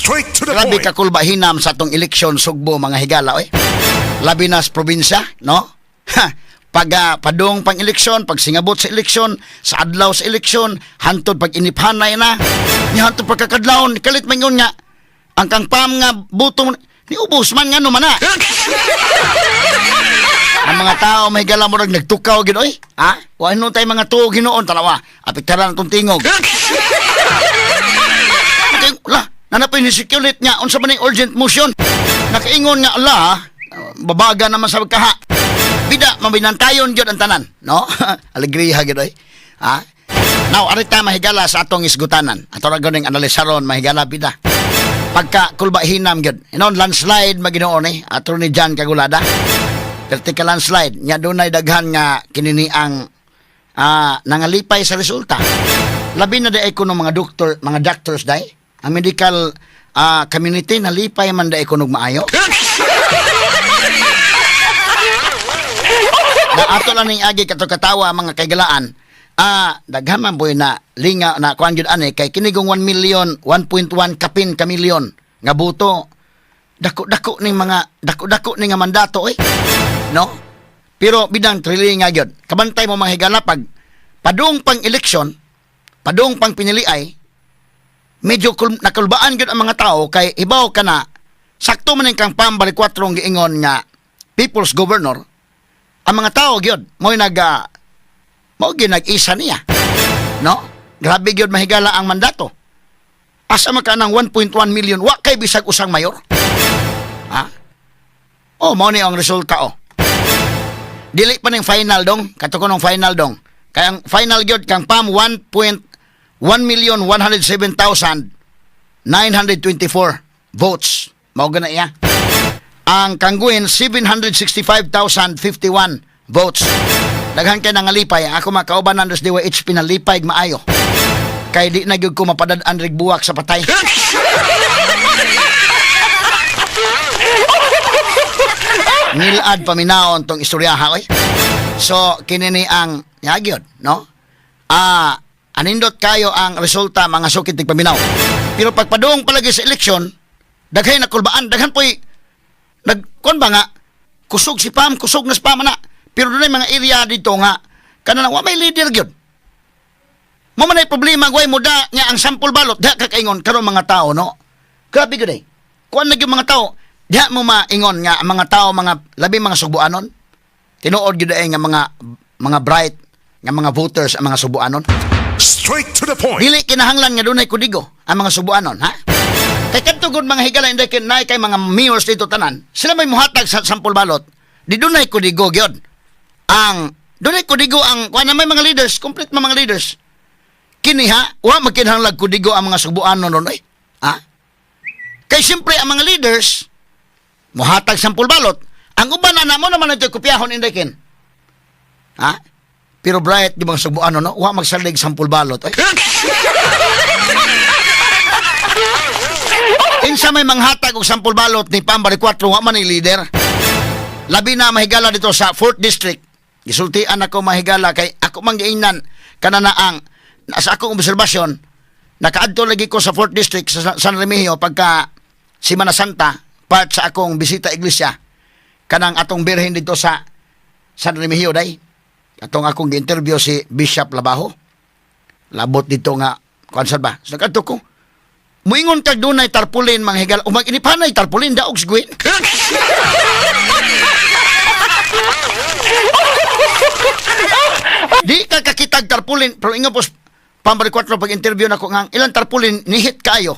Straight to the Grabe point. ka kulba hinam sa atong eleksyon Sugbo mga higala oy. Labi na sa probinsya, no? Pag padung pang eleksyon, pag singabot sa eleksyon, sa adlaw sa eleksyon, hantod pag iniphanay na, ni hantod pagkakadlawon, kalit mangon nga ang kang pam nga buto ni ubos man nga no mana. Ang mga tao may gala mo nagtukaw gid oy. Ha? Wa ano tay mga tuog Ginoon tanawa. Apitaran atong tingog. La, nanapay ni security niya unsa man ning urgent motion. Nakaingon nga ala, babaga naman sa kaha. Bida mabinantayon gyud ang tanan, no? Alegriya gyud oy. Ha? Now, arita mahigala sa atong isgutanan. Ato ra ganing analisaron mahigala bida. Pagka kulba hinam gyud. Inon landslide maginoon eh. Ato ni Jan Kagulada. Vertical landslide. Nya dunay daghan nga kinini ang nangalipay sa resulta. Labi na day kuno mga doktor, mga doctors day. Ang medical community nalipay man day kuno maayo. Na ato lang ning agi kato katawa mga kaigalaan. Daghan man boy na linga na kuan gyud ani kay kinigong 1 million 1.1 kapin ka milyon nga buto. Dako-dako ning nga mandato eh. No? Pero bidang trilinga gyud. Kabantay mo mga higala pag padung pang eleksyon, padung pang piniliay, medyo nakulbaan gyud ang mga tao kay ibaw kana sakto man kang pambali 4 giingon nga people's governor. Ang mga tao gyud mo'y nag-isa niya. No? Grabe gyud mahigala ang mandato. Asa man ka ng 1.1 million wa kay bisag usang mayor. Ha? Oh, mao ni ang resulta oh. Dili pa ning final dong, kato ko nung final dong. Kaya ang final gyud kang PAM 1,107,924 votes. Mao gana iya. Ang Kangguin 765,051 votes. Daghan kay nangalipay. Ako makauban nandos diwa HP na lipay maayo. Kay di na gyud ko mapadad-an rig buwak sa patay. Nilad paminaon tong istoryaha oy. So kinini ang yagyod, no? Anindot kayo ang resulta mga sukit tig paminaw. Pero pagpadung palagi sa eleksyon, daghay na kulbaan, daghan poy nagkon ba nga kusog si PAM, kusog na si PAM na. Pero dunay mga area dito nga kanang wa may leader gyud. Mo man ay problema way muda nga ang sample balot da kakaingon karon mga tao, no? Grabe gyud eh. Kuan na gyud mga tao, diha mo maingon nga ang mga tao mga labi mga Subuanon. Tinuod gyud ay nga mga bright nga mga voters ang mga Subuanon. Straight to the point. Dili kinahanglan nga dunay kudigo ang mga Subuanon, ha? Kay kadtugod mga higala inday kay mga mayors dito tanan, sila may muhatag sa sample balot. Di dunay kudigo gyud. Ang dunay kudigo ang kuan na may mga leaders, complete mga leaders. Kini ha, wa magkinahanglan kudigo ang mga Subuanon ron eh. Ha? Kay siyempre ang mga leaders muhatag sample balot. Ang uban na mo naman ito kopyahon inday kin. Ha? Pero bright di mga Subuanon no, wa magsalig sample balot eh. Insa may manghatag og sample balot ni Pambari 4 wa man ni leader. Labi na mahigala dito sa 4th district. Gisultian ako mahigala kay ako manggiingnan kana na ang sa akong obserbasyon nakaadto lagi ko sa 4th district sa San Remigio pagka Semana Santa part sa akong bisita iglesia kanang atong birhen dito sa San Remigio day. Atong akong gi-interview si Bishop Labajo. Labot dito nga konser ba. So nagadto ko muingon kag dunay tarpulin mga higal. Umag inipanay tarpulin daog sigwin. Di ka kakitag tarpulin pero ingon pos Pambari 4 pag interview nako nga ilang tarpulin nihit kayo.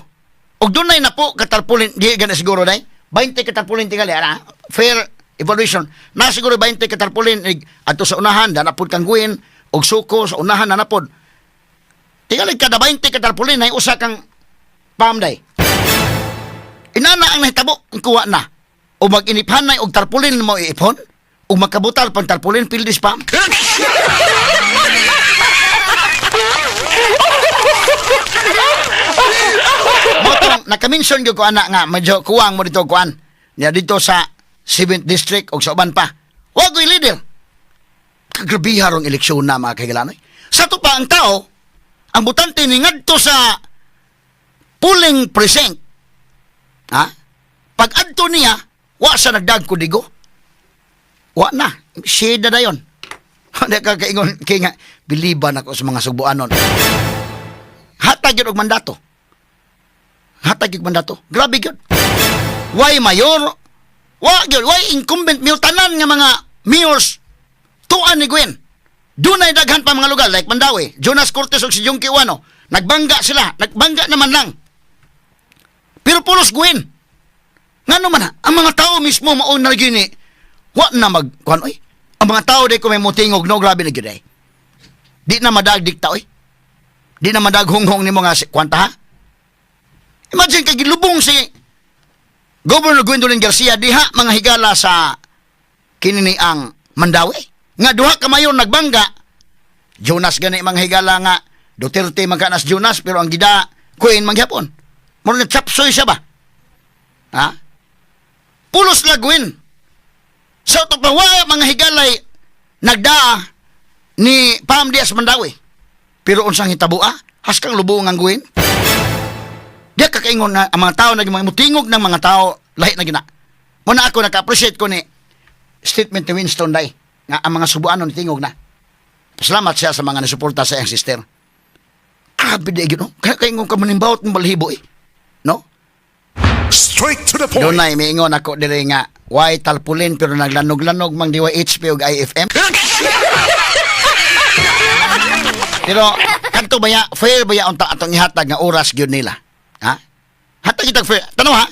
Og dunay na po ka tarpulin di gana siguro day. 20 ka tarpulin tingali ana. Fair evaluation. Na siguro 20 ka tarpulin adto sa unahan danapod Kangguin og suko sa unahan nanapod. Tingali kada 20 ka tarpulin ay usa kang PAM day. Inana ang nahitabo, kuha na. O mag-iniphanay og tarpulin mo iipon, o magkabutal pang tarpulin pildis PAM. Motong naka-mention gyud ko ana nga medyo kuwang mo dito kuan. Niya dito sa 7th district og sa uban pa. Wa ko'y leader. Kagrabiha rong eleksyon na mga kaigalanoy. Sa to pa ang tao, ang butante ni ngadto sa polling precinct Ha? Pag adto niya, wa sa nagdag kudigo. Wa na. Shade na yon. Hindi ka kaingon, kaya nga, biliban ako sa mga subuanon. Hatag yun og mandato. Hatag yung mandato. Grabe yun. Why mayor? Why incumbent mayor? Tanan nga mga mayors tuan ni Gwen. Doon ay daghan pa mga lugar like Mandawi, Jonas Cortez o si Junkie Uano. Nagbangga sila. Nagbangga naman lang. Pero pulos Gwen. Nga naman ha, ang mga tao mismo maon na gini, wa na magkuhan, oy. Ang mga tao day ko may mutingog, no, grabe na gini, eh. Di na madagdikta, oy. Di na madaghonghong ni mga kwanta, ha? Imagine kay gilubong si Governor Gwendolyn Garcia diha mga higala sa kinini ang Mandawi. Nga duha ka mayon nagbangga. Jonas gani mga higala nga Duterte magkanas Jonas pero ang gida Queen mangyapon. Mura na chapsoy siya ba? Ha? Pulos la Gwen. Sa so, pa mga higalay nagdaa ni Pam Diaz Mandawi. Pero unsang hitabua? Haskang lubong ang Gwen. Diya kakaingon na ang mga tao mutingog ng mga tao lahi na gina. Muna ako naka-appreciate ko ni statement ni Winston Day nga ang mga subuanon tingog na. Salamat siya sa mga nasuporta sa iyang sister. Grabe di gino. Kaya kaingon ka manimbawat ng balhibo eh. No? Straight to the point. Doon na imiingon ako diri nga why talpulin pero naglanog-lanog mang diwa HP ug IFM. Pero kanto baya fair baya unta atong ihatag nga oras gyud nila. Ha? Hatag itag fair. Tanong ha?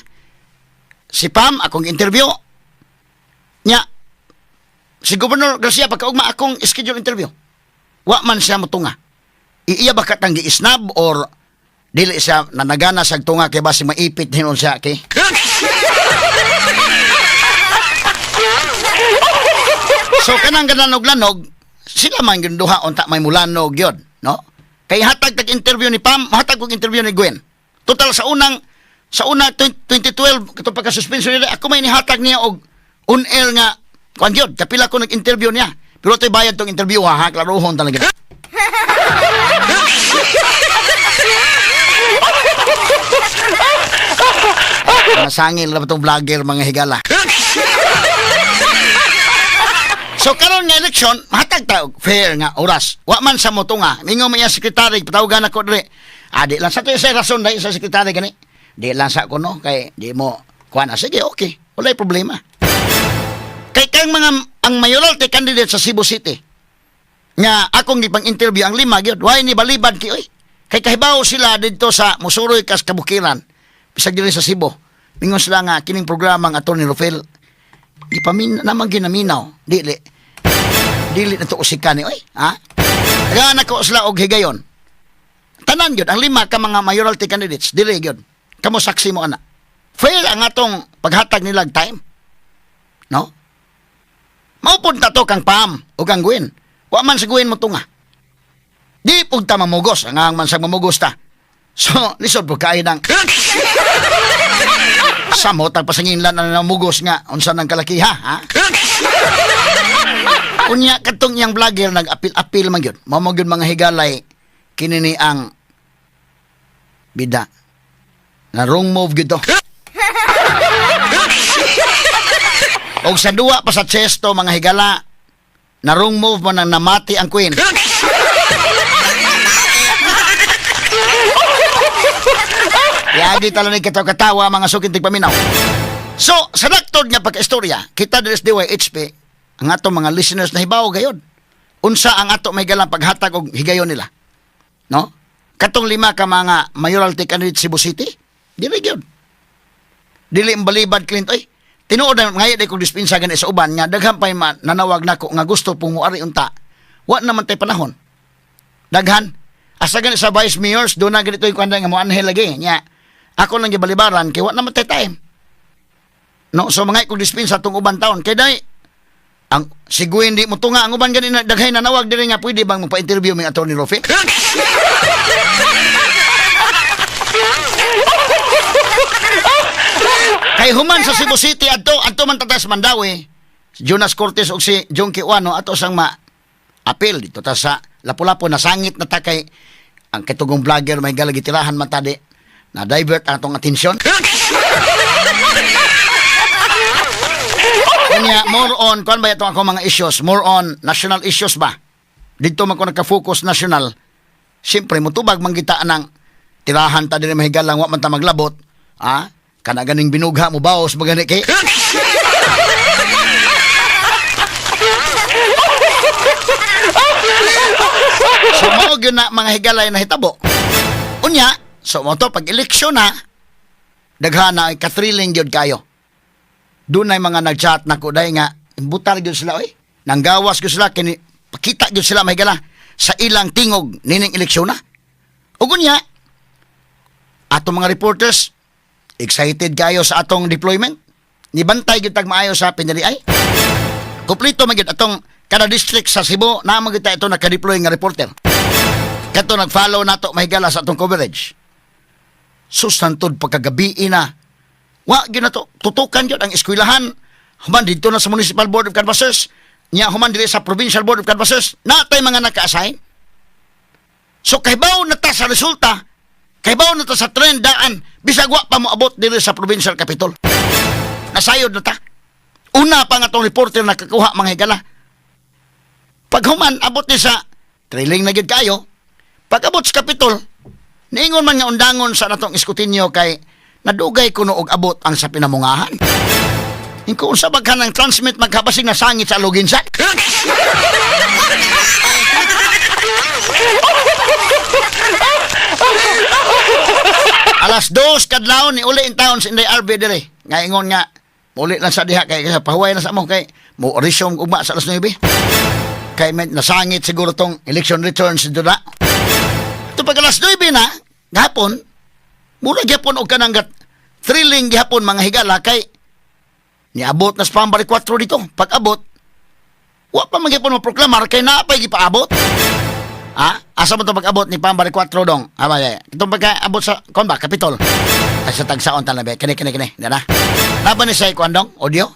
Si Pam, akong interview. Nya, si Governor Garcia, pagkaugma akong schedule interview. Wa man siya motunga. Iya ba katang giisnab or dili siya nanagana sa tunga kay basi maipit hinon siya kay? So kanang gananog-lanog, sila man gyud duha unta may mulanog gyud, no? Kay hatag tag interview ni Pam, hatag og interview ni Gwen. Total sa una 2012 kato pagka suspension nila ako may nihatag niya og on air nga kuan gyud kapila ko nag-interview niya pero tay bayad tong interview ha klarohon talaga. Masangil na itong vlogger mga higala. So karon nga eleksyon mahatag ta fair nga oras wa man sa motunga mingo man iya sekretary patawagan ako dire. Di lang sa to sa rason dahil sa sekretary gani. Di lang sa ko no kay di mo kuan sige okay walay problema. Kay kang mga ang mayoralty candidate sa Cebu City nga akong gipang interview ang lima gyud why ni balibad ki oy. Kay kahibaw sila didto sa Musuroy kas Kabukiran bisag diri sa Cebu. Mingon sila nga kining programa ang Attorney Rufel ipamin naman ginaminaw dili na to usikan ni oy ha. Kaya nako sila og higayon. Tanan gyud ang lima ka mga mayoralty candidates dili gyud kamo saksi mo ana fair ang atong paghatag nilag time no maupod ta to kang Pam o kang Gwen wa man si Gwen mo tunga di pud ta mamugos ang man sa mamugos ta so lisod po kay nang samo tag pasanginlan na namugos nga unsa nang kalakiha ha. Unya katong iyang vlogger nag-apil man gyud mao gyud mga higalay kinini ang bida na wrong move gito. Og sa duwa pa sa chesto mga higala na wrong move mo nang namati ang Queen. Yagi tala ni katawa mga sukintig paminaw. So sa daktod nga pagka-istorya kita diri sa DYHP ang ato mga listeners na hibaw gayod unsa ang ato may galang paghatag og higayon nila. No? Katong lima ka mga mayoralty candidate Cebu City, dili gyud. Dili balibad Clint oy. Tinuod na ngayon ay kong dispensa gani sa uban nga daghan pay nanawag nako nga gusto pong muari unta. Wa naman tay panahon. Daghan asa gani sa vice mayors do na ganito yung kanda nga mo anhel lagi nya. Ako lang gibalibaran kay wa naman tay time. No, so mga kong dispensa tong uban taon kay dai ang si Gwen di mo tunga ang uban gani na daghay nanawag diri nga pwede bang magpa-interview mi Attorney Rofe? Kay human sa Cebu City adto man tatas Mandawi Jonas Cortez og si Junkie Uano ato sang apil dito ta sa Lapu-Lapu na sangit na takay ang kitugong vlogger may galagitirahan matade na divert atong atensyon. Kanya, more on, kuan ba itong ako mga issues? More on national issues ba? Dito man ko nagka-focus national. Siyempre, mutubag manggita ng tirahan ta din mahigalang wa man ta maglabot. Kana ganing binugha mo baos magani kay. So, mao gyud na mga higalay na hitabo. Unya, so mo to pag eleksyon na, daghana ay ka-thrilling gyud kayo. Doon ay mga nag-chat na ko dahil nga, imbutar gyud sila, oy. Nanggawas gyud sila, pakita gyud sila, mahigala, sa ilang tingog, nining eleksyon na. Ugunya, atong mga reporters, excited kayo sa atong deployment. Nibantay gyud tag maayo sa pinaliay. Kumplito magyud atong kada district sa Cebu na magita ito naka-deploy nga reporter. Kato nag-follow nato mahigala sa atong coverage. Sustantod pagkagabi na. Wa gyud nato tutukan gyud ang eskwelahan. Human dito na sa Municipal Board of Canvassers, nya human diri sa Provincial Board of Canvassers, natay mga naka-assign. So kahibaw na ta sa resulta, kahibaw na ta sa trend daan, bisag wa pa moabot diri sa Provincial Capitol. Nasayod na ta. Una pa nga tong reporter nakakuha mga higala. Pag human, abot ni sa trailing na gyud kayo, pag abot sa Capitol, niingon man nga undangon sa natong eskutinyo kay nadugay kuno og abot ang sa pinamungahan. Ingko unsa baghan ang transmit magkabasig na sangit sa luginsan. Alas 2 kadlaw ni uli in town sa Inday RB dire. Nga ingon nga uli lang sa diha kay pahuway na sa mo kay mo resume ugma sa alas 9. Kay may nasangit siguro tong election returns dito na. Ito pag alas 9 na, gahapon, mura gihapon og kanang thrilling gihapon mga higala kay niabot na sa Pambari 4 dito. Pag abot, wa pa magyapon mo proklamar kay naapay gipaabot. Asa mo ito pag-abot ni Pambari 4 dong? Itong pagka-abot sa, kung ba, Kapitol. Ay sa tagsaon talaga, kini. Dara. Laban ni Say Kwandong, audio.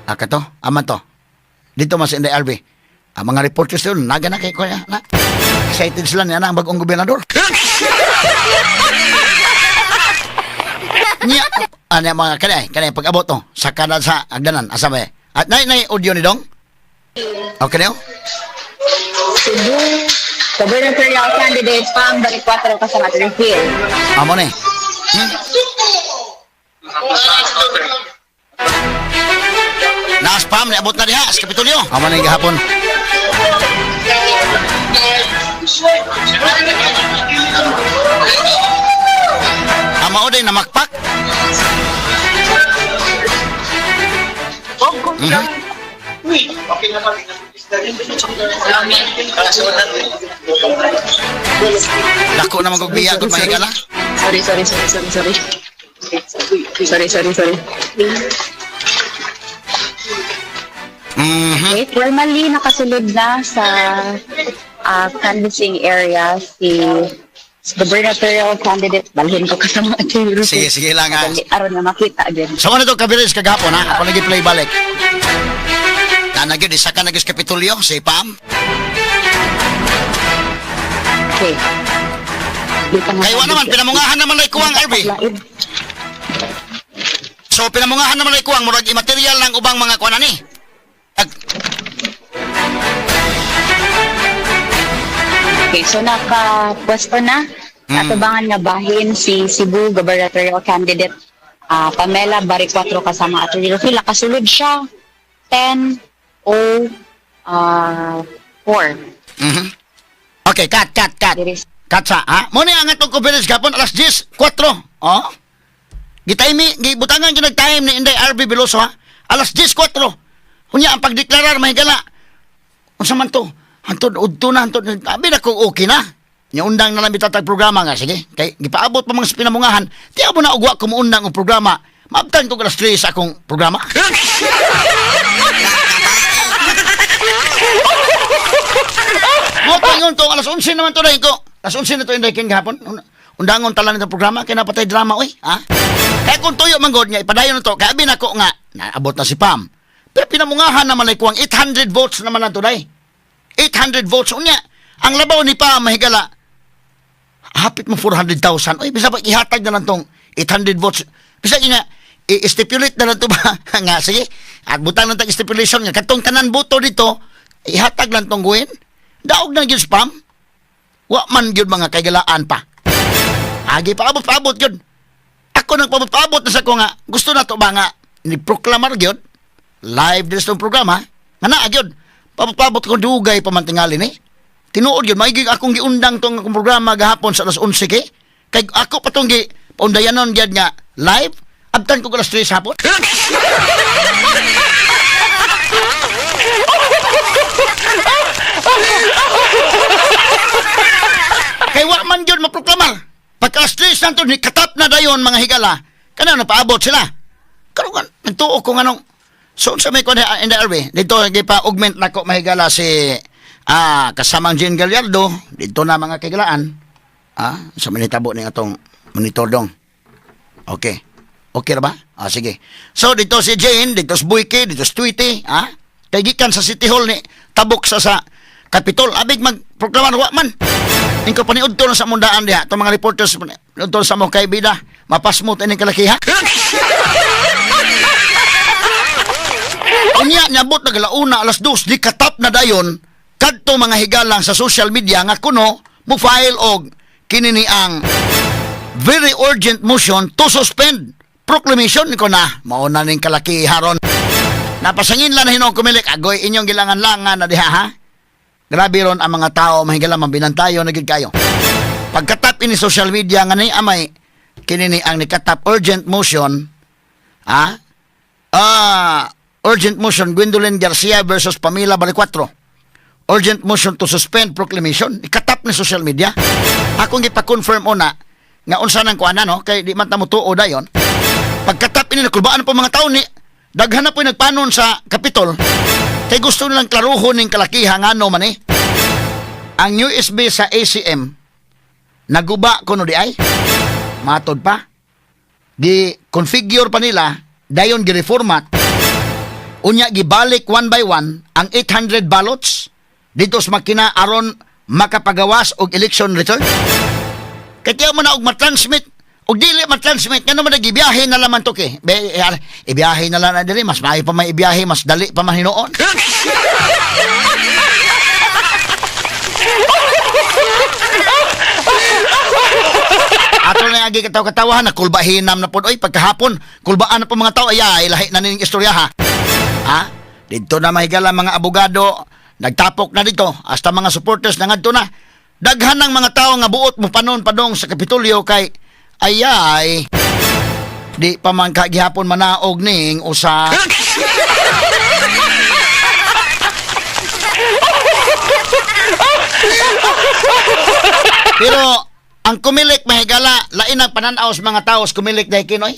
Kato, aman to. Dito mas Inday RB. Ang mga reporters doon, naga na kay Kuya. Excited sila niya na ang bagong gobernador. Niya, mga kanay, pag-abot to, sa kanan sa agdanan, asa ba At nay audio ni Dong? Okay na yun? Cebu, gubernatorial candidate Pam dari 4 kasama Trifil. Amo ni. Naspam, niabot na diha sa Kapitolyo. Amo ni gahapon. Amo oday na makpak. Dako naman kong biya kung mahiga lang. Sorry. Okay, formally nakasulod na sa canvassing area si gubernatorial candidate. Balhin ko kasama at Sige lang ha. Aron na makita din. So ano ito kabiris kagapon ha? Ako nag-play balik. Nanagyo, isa ka nagis Kapitolyo, si Pam. Okay. Kaya naman, pinamungahan naman ay kuwang, RB. So, pinamungahan naman ay kuwang, murag imaterial ng ubang mga kuwanan ni. Okay, so nakapwesto na. Natubangan nga bahin si Cebu gubernatorial candidate Pamela Bari 4 kasama at Rufil. Nakasulod siya 10:04. Okay, cut. Cut sa, ha? Muna ang atong conference kapon, alas 10:04. Oh? Gibutangan yung nag-time ni Inday RB Veloso, ha? Alas 10:04. Kunya, ang pagdeklarar, mahigala. Unsa man to? Hantod, abi na kung okay na. Yung undang na lang bitatag programa nga, sige. Kay, gipaabot pa mga pinamungahan, tiya mo na ugwa kumuundang ang programa. Maabtan ko alas 3 sa akong programa. Mo yun to, alas 11 naman to dahil ko. Alas 11 na to yung king gahapon. Undangon tala nito programa, kaya napatay drama, oy. Ha? Kaya kung tuyo manggod niya, ipadayon na to, kaya binako nga, naabot na si Pam. Pero pinamungahan naman ay kuwang 800 votes naman na to dahil. 800 votes. Unya, ang labaw ni Pam, mahigala, hapit mo 400,000. Oy, bisa pa ihatag na lang tong 800 votes. Bisa niya, i-stipulate na lang to ba? Nga, sige. At butang lang tag stipulation nga. Katong tanan buto dito, ihatag lang tong guwin. Daog na yun spam. Wa man yun mga kagalaan pa. Agi paabot yun. Ako nang paabot na sa ko nga, gusto na to ba nga, ni-proclamar yun, live din sa programa, nga na yun, paabot ko dugay pamantingalin eh. Tinuod yun, maigig akong giundang tong programa gahapon sa alas 11 kay, kay ako patong paundayanon yun nga, live, abtan ko alas 3 hapon. Kay wa man yun maproklamar. Pagka-stress na ito, katap na dayon mga higala. Kana napaabot sila. Karon nagtuo ko nganong so sa may ko in the airway. Dito gipa-augment na ko mahigala si kasamang Jean Gallardo. Dito na mga kigalaan. Sa manitabo ni atong monitor dong. Okay. Okay na ba? Sige. So dito si Jane, dito si Buike, dito si Tweety, kay gikan sa City Hall ni tabok sa Capitol. Abig magproklamar wa man. Ingko paniud to sa mundaan diha, itong mga reporters to sa mo kay bida, mapasmut ining kalakiha. Unya nyabot na galauna alas 2 di katap na dayon kadto mga higalang sa social media nga kuno mo file og kinini ang very urgent motion to suspend proclamation ko na mao na ning kalakiharon. Napasangin lang na hinong kumilik agoy inyong gilangan-langan na diha ha. Grabe ron ang mga tao mahigala mabinantayo na gid kayo. Pagkatap ini social media nga ni amay kinini ang nikatap urgent motion urgent motion Gwendolyn Garcia versus Pamela Balicuatro. Urgent motion to suspend proclamation. Ikatap ni social media. Akong gipa-confirm una nga unsa nang kuana no kay di man ta mo tuo dayon. Pagkatap ini nakulbaan pa mga tao ni daghan na po nagpanon sa Capitol. Kay gusto nilang klaruhon ng kalakihan nga no man eh. Ang USB sa ACM naguba kuno di ay matod pa. Gi-configure pa nila dayon gi-reformat. Unya gibalik one by one ang 800 ballots dito sa makina aron makapagawas og election return. Kaya mo na og matransmit og dili matransmit ngano man nagibiyahe na laman to kay. Ibiyahe na lang na dili mas maayo pa may ibiyahe mas dali pa man hinuon. Ato na agi kataw-katawahan na kulbahinam na pod oy pagkahapon kulbaan na po mga tao ay lahi na ning istorya ha. Dito na mahigala mga abogado nagtapok na dito hasta mga supporters na ngadto na daghan ng mga tao nga buot mo panon padong sa Kapitolyo kay ayay di pa man kagihapon manaog ning usa. Pero ang kumilik mahigala lain ang pananaw sa mga tao kumilik dahil kinoy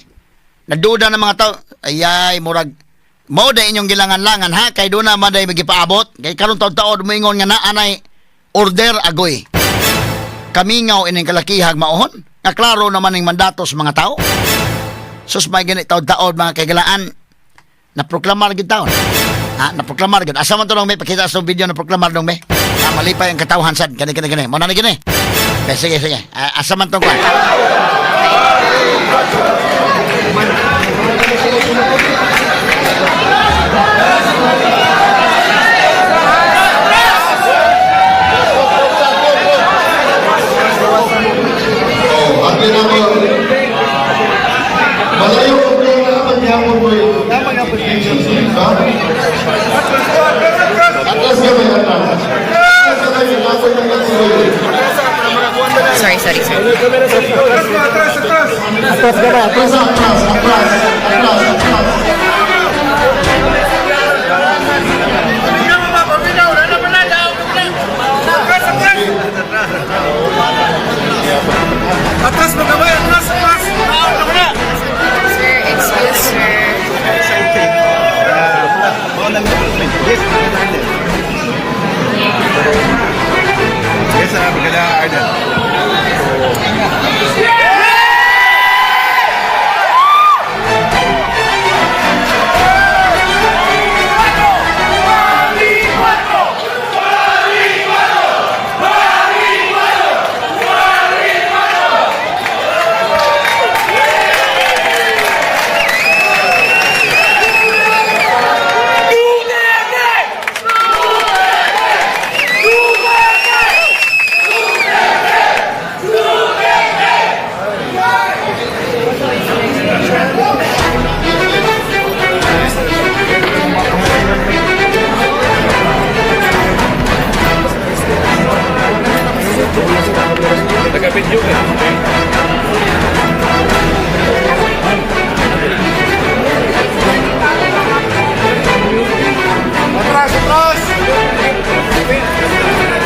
naduda ng mga tao ayay murag mao da inyong gilangan-langan ha kay do na maday magipaabot kay karon taud-taud moingon nga naa anay order agoy kamingaw ining kalakihag maohon nga klaro naman ning mandato sa mga tao sus may gani taud-taud mga kagalaan na proklamar gid taon na proklamar gid asa man to nang may pakita sa video na proklamar dong may malipay ang katawhan sad kani mo na gani sige asa man to ko Malayo ko na pagyamon mo yun. Tama nga position sa Atlas ka ba yan? Sorry. Atlas ka ba? Atlas. Atras, atras!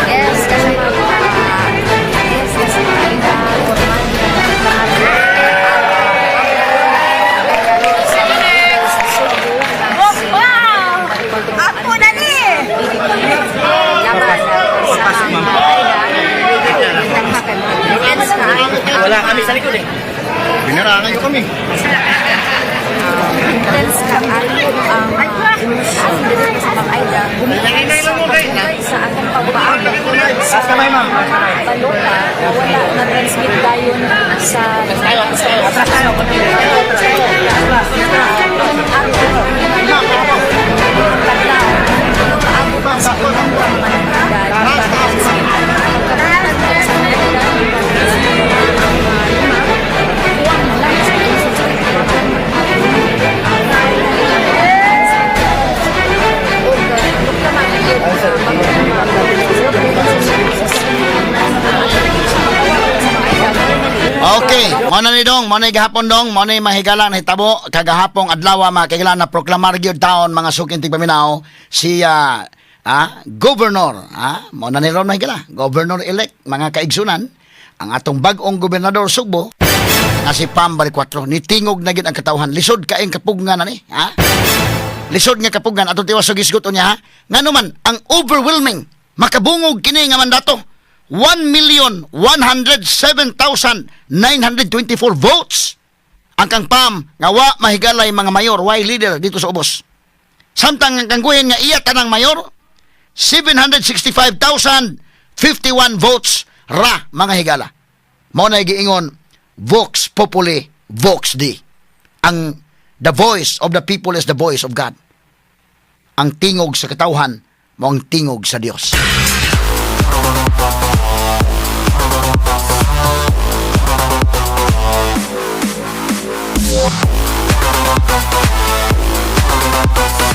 Yes, kasi yes, kasi formal Wow! Ako na ni! Wala kami sa likod eh. Binarangan nyo kami. Details ka ayo ang ilusyon dito sa mga Aida sa atong pagpaabot sa balota na wala na transmit dayon sa Okay, mo na ni dong, mo na gahapon dong, mo na mahigala na hitabo kagahapong adlaw mga kailan na proklamar gyud taon mga sukintig paminaw si governor, mo na ni ron mahigala, governor elect mga kaigsunan ang atong bag-ong gobernador Sugbo nga si Pam Baricotro ni tingog na gyud ang katawhan lisod kaing kapugngan na ni, lisod nga kapugngan atong tiwas og isgot unya ngano man ang overwhelming makabungog kini nga mandato 1,107,924 votes ang kang Pam nga wa mahigalay mga mayor way leader dito sa ubos. Samtang ang kangguhen nga iya tanang mayor 765,051 votes ra mga higala. Mao na giingon Vox Populi Vox Dei. Ang the voice of the people is the voice of God. Ang tingog sa katawhan mao ang tingog sa Dios.